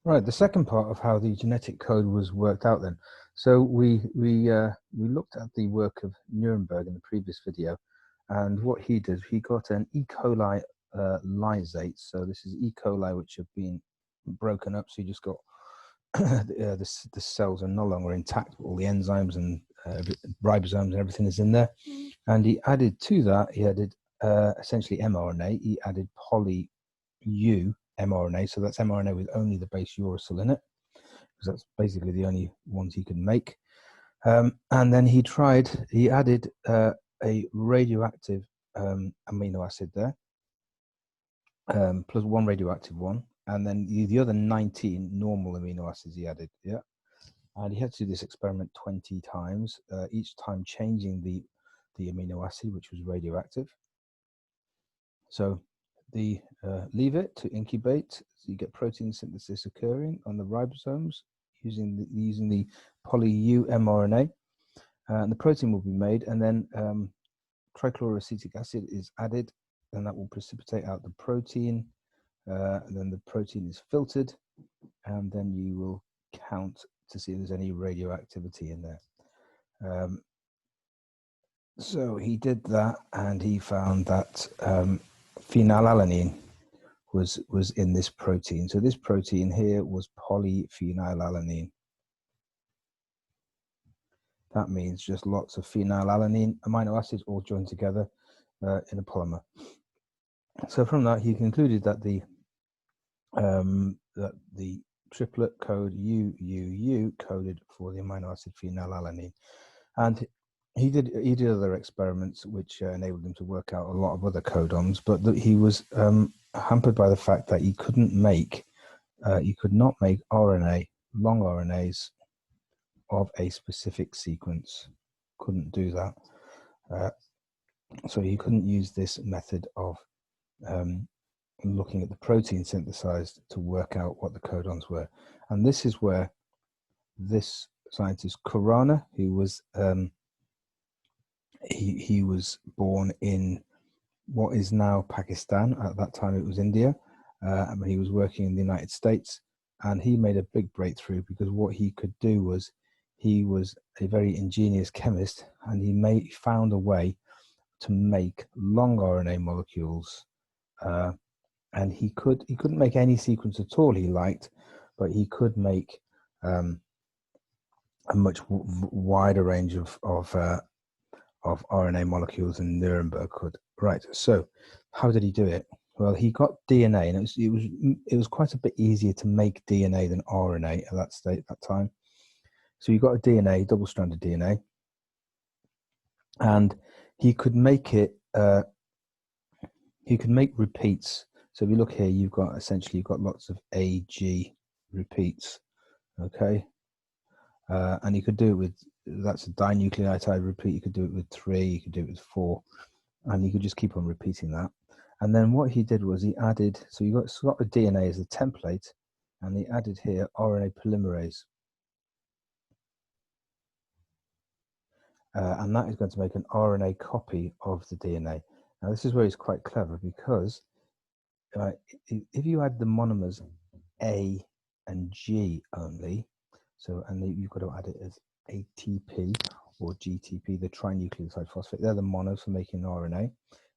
Right, the second part of how the genetic code was worked out then. So we looked at the work of Nirenberg in the previous video, and what he did, he got an E. coli lysate. So this is E. coli which have been broken up, so you just got the cells are no longer intact, all the enzymes and ribosomes and everything is in there. And he added to that, he added essentially mRNA. He added poly-U mRNA, so that's mRNA with only the base uracil in it, because that's basically the only ones he could make. And then he added a radioactive amino acid there, plus one radioactive one, and then the other 19 normal amino acids he added. Yeah, and he had to do this experiment 20 times, each time changing the amino acid, which was radioactive. So they leave it to incubate, so you get protein synthesis occurring on the ribosomes using the poly-U mRNA, and the protein will be made, and then trichloroacetic acid is added, and that will precipitate out the protein. And then the protein is filtered, and then you will count to see if there's any radioactivity in there. So he did that, and he found that phenylalanine was in this protein. So this protein here was polyphenylalanine. That means just lots of phenylalanine amino acids all joined together in a polymer. So from that, he concluded that the triplet code UUU coded for the amino acid phenylalanine, and he did other experiments which enabled him to work out a lot of other codons, but he was hampered by the fact that he could not make RNA, long RNAs of a specific sequence. Couldn't do that. So he couldn't use this method of looking at the protein synthesized to work out what the codons were. And this is where this scientist, Khorana, who was he was born in what is now Pakistan. At that time it was India. He was working in the United States, and he made a big breakthrough, because what he could do was, he was a very ingenious chemist, and he found a way to make long RNA molecules. And he couldn't make any sequence at all he liked, but he could make a much wider range of RNA molecules than Nirenberg could. Right. So how did he do it? Well, he got DNA, and it was quite a bit easier to make DNA than RNA at that time. So you got a DNA, double-stranded DNA, and he could make it. He could make repeats. So if you look here, you've got lots of AG repeats. Okay, and you could do it with, that's a dinucleotide repeat. You could do it with 3. You could do it with 4, and you could just keep on repeating that. And then what he did was he added, so you got the DNA as a template, and he added here RNA polymerase. And that is going to make an RNA copy of the DNA. Now this is where he's quite clever, because if you add the monomers A and G only, and you've got to add it as ATP or GTP, the trinucleotide phosphate, they're the monos for making RNA,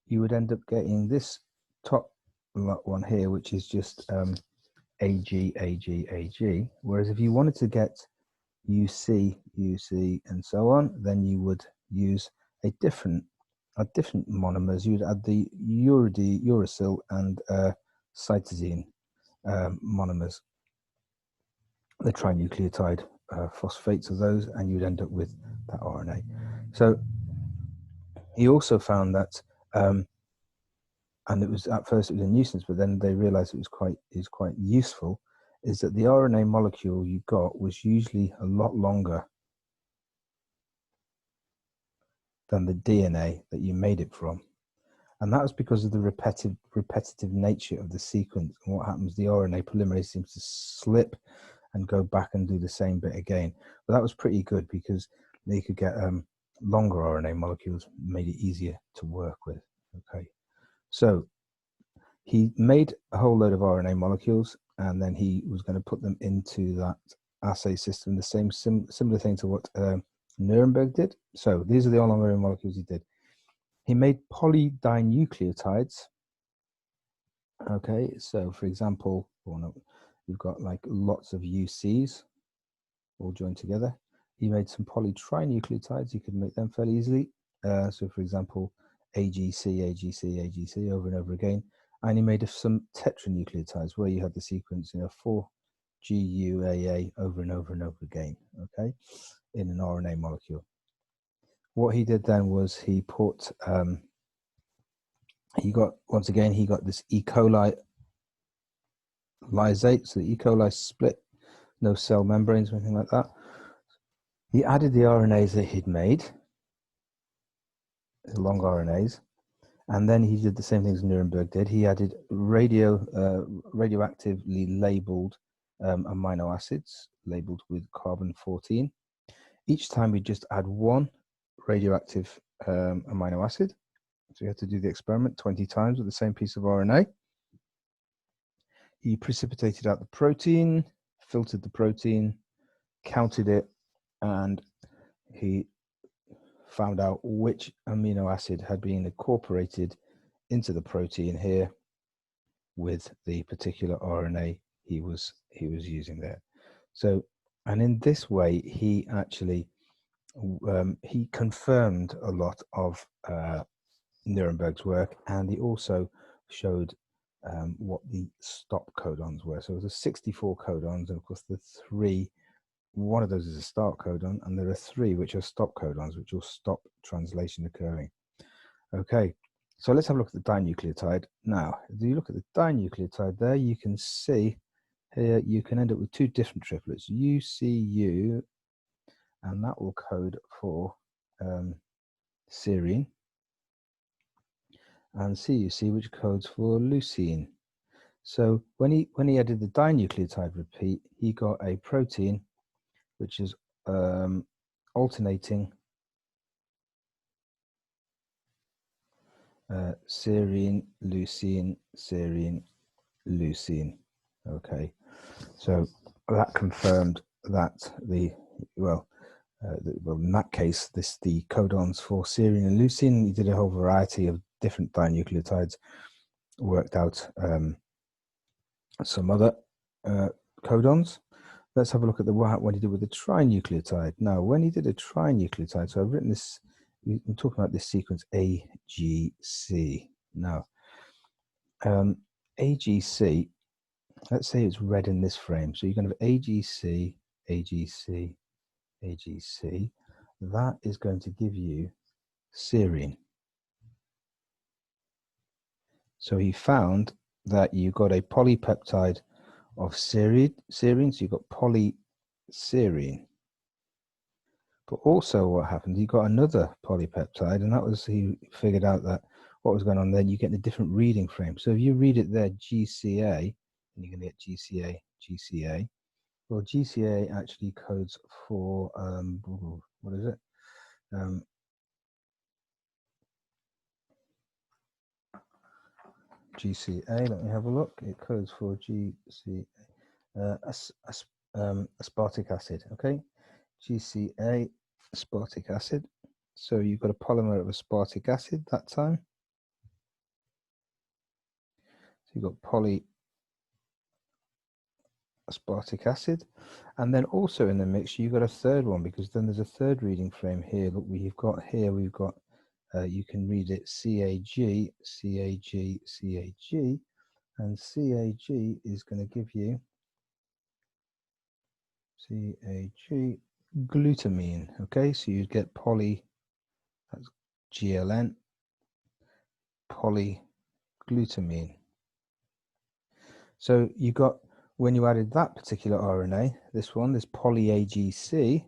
you would end up getting this top one here, which is just AG, AG, AG. Whereas if you wanted to get UC, UC, and so on, then you would use a different monomers. You would add the uracil and cytosine monomers, the trinucleotide phosphates of those, and you'd end up with that RNA. So he also found that, and it was at first it was a nuisance, but then they realized it was quite useful, is that the RNA molecule you got was usually a lot longer than the DNA that you made it from. And that was because of the repetitive nature of the sequence. And what happens, the RNA polymerase seems to slip and go back and do the same bit again. But that was pretty good, because they could get longer RNA molecules, made it easier to work with. Okay, so he made a whole load of RNA molecules, and then he was going to put them into that assay system, the same similar thing to what Nirenberg did. So these are the oligomer molecules he did. He made polydinucleotides. Okay, so for example, you've got like lots of UCs all joined together. He made some polytrinucleotides. You could make them fairly easily. So for example, AGC, AGC, AGC over and over again. And he made some tetranucleotides where you had the sequence, 4GUAA over and over and over again, okay, in an RNA molecule. What he did then was he put, he got this E.coli lysate, so the E.coli split, no cell membranes or anything like that. He added the RNAs that he'd made, the long RNAs, and then he did the same things Nirenberg did. He added radioactively labeled amino acids, labeled with carbon-14. Each time we just add one radioactive amino acid. So you have to do the experiment 20 times with the same piece of RNA. He precipitated out the protein, filtered the protein, counted it, and he found out which amino acid had been incorporated into the protein here with the particular RNA he was using there. So, and in this way, he actually he confirmed a lot of Nirenberg's work, and he also showed what the stop codons were. So it was 64 codons, and of course one of those is a start codon, and there are 3 which are stop codons, which will stop translation occurring. Okay, so let's have a look at the dinucleotide. Now, if you look at the dinucleotide there, you can see here you can end up with 2 different triplets, UCU, and that will code for serine, and CUC, which codes for leucine. So when he added the dinucleotide repeat, he got a protein which is alternating serine, leucine, serine, leucine. Okay, so that confirmed that in that case, the codons for serine and leucine. He did a whole variety of different dinucleotides, worked out some other codons. Let's have a look at what he did with the trinucleotide. Now, when he did a trinucleotide, so I've written this, I'm talking about this sequence AGC. Now, AGC, let's say it's read in this frame. So you're going to have AGC, AGC, AGC. That is going to give you serine. So he found that you got a polypeptide of serine, so you've got polyserine. But also what happened, you got another polypeptide, and that was, he figured out that what was going on there, you get a different reading frame. So if you read it there, GCA, and you're going to get GCA, GCA. Well, GCA actually codes for, what is it? GCA, let me have a look. It codes for GCA, aspartic acid, okay? GCA, aspartic acid. So you've got a polymer of aspartic acid that time. So you've got polyaspartic acid. And then also in the mix, you've got a third one, because then there's a third reading frame here. Look, we've got, you can read it CAG, CAG, CAG. And CAG is going to give you CAG glutamine. Okay, so you get that's GLN, polyglutamine. So you got, when you added that particular RNA, this poly-AGC,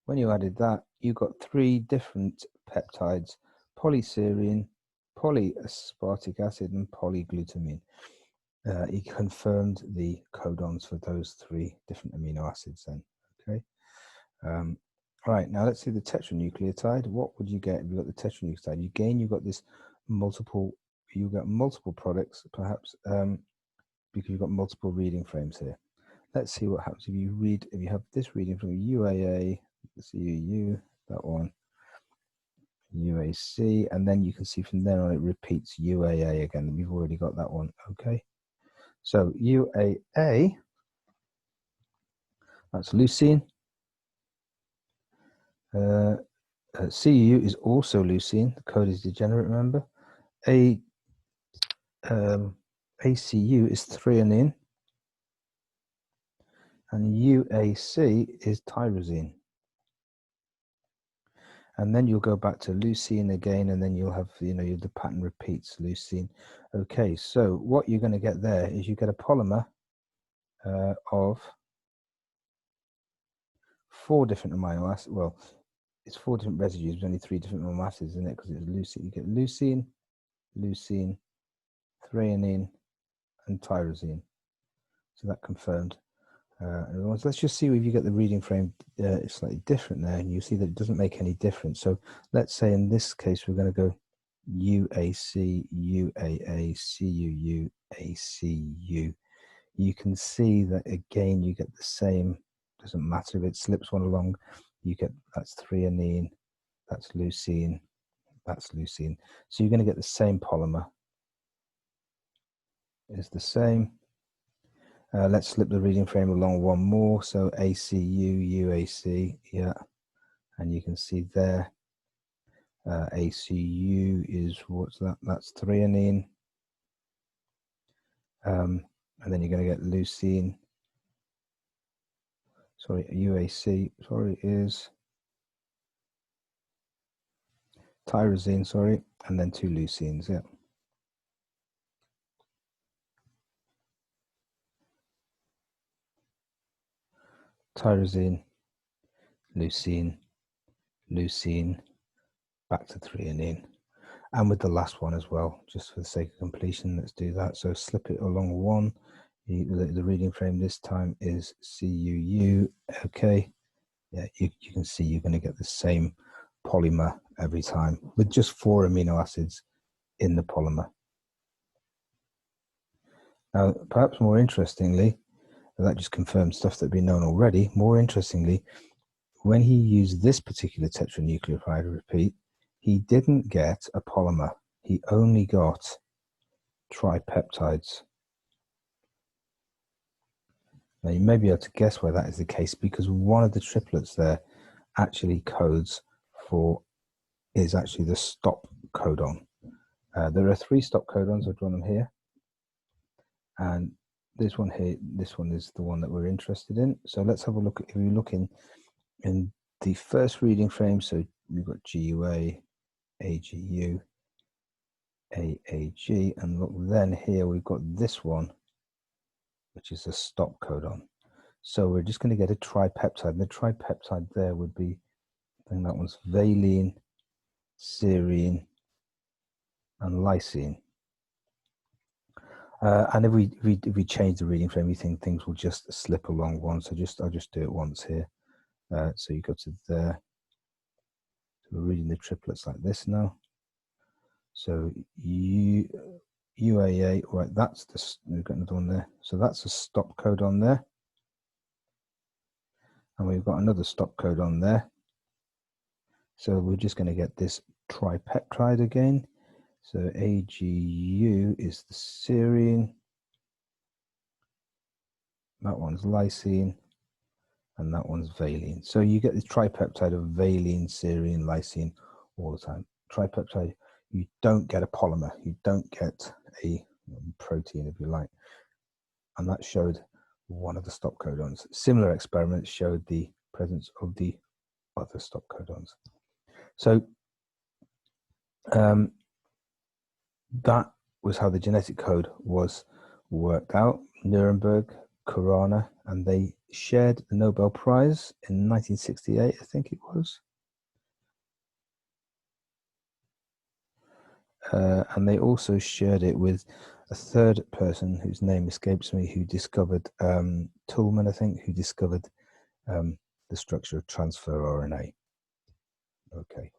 when you added that, you got 3 different peptides: polyserine, polyaspartic acid, and polyglutamine. He confirmed the codons for those 3 different amino acids then. Okay. Right, now let's see the tetranucleotide. What would you get if you got the tetranucleotide? Again, you've got this multiple products, perhaps because you've got multiple reading frames here. Let's see what happens if you have this reading from UAA, CUU, that one, UAC, and then you can see from there on it repeats UAA again. We've already got that one. Okay, so UAA, that's leucine. CUU is also leucine. The code is degenerate, remember. ACU is threonine, and UAC is tyrosine. And then you'll go back to leucine again, and then you'll have, the pattern repeats, leucine. Okay, so what you're going to get there is you get a polymer of 4 different amino acids. Well, it's 4 different residues, but only 3 different amino acids, isn't it? Because it's leucine. You get leucine, leucine, threonine, and tyrosine. So that confirmed. Let's just see if you get the reading frame slightly different there, and you see that it doesn't make any difference. So let's say in this case we're going to go UAC, UAA, CUU, ACU. You can see that again you get the same. Doesn't matter if it slips one along. You get that's threonine, that's leucine, that's leucine. So you're going to get the same polymer. It's the same. Let's slip the reading frame along one more. So ACU, UAC, yeah. And you can see there, ACU is, what's that? That's threonine. And then you're going to get leucine. Sorry, UAC, sorry, is tyrosine, sorry. And then 2 leucines, yeah. Tyrosine, leucine, leucine, back to threonine. And with the last one as well, just for the sake of completion, let's do that. So slip it along one. The reading frame this time is CUU. Okay, yeah, you can see you're going to get the same polymer every time with just 4 amino acids in the polymer. Now, perhaps more interestingly, that just confirms stuff that had been known already. More interestingly, when he used this particular tetranucleotide repeat, he didn't get a polymer. He only got tripeptides. Now, you may be able to guess why that is the case, because one of the triplets there actually codes for, is actually the stop codon. There are 3 stop codons. I've drawn them here. And this one here, this one is the one that we're interested in. So let's have a look. If we look in the first reading frame, so we've got GUA, AGU, AAG, and look, then here we've got this one, which is a stop codon. So we're just going to get a tripeptide, and the tripeptide there would be, I think that one's valine, serine, and lysine. And if we change the reading frame, we think things will just slip along one. So I'll just do it once here. So you go to there. So we're reading the triplets like this now. So UAA, right? That's we've got another one there. So that's a stop codon there, and we've got another stop codon there. So we're just going to get this tripeptide again. So AGU is the serine, that one's lysine, and that one's valine. So you get the tripeptide of valine, serine, lysine all the time. Tripeptide, you don't get a polymer, you don't get a protein, if you like. And that showed one of the stop codons. Similar experiments showed the presence of the other stop codons. So that was how the genetic code was worked out. Nirenberg, Khorana, and they shared the Nobel Prize in 1968, I think it was. And they also shared it with a third person whose name escapes me, who discovered, Toulmin, I think, who discovered the structure of transfer RNA. Okay.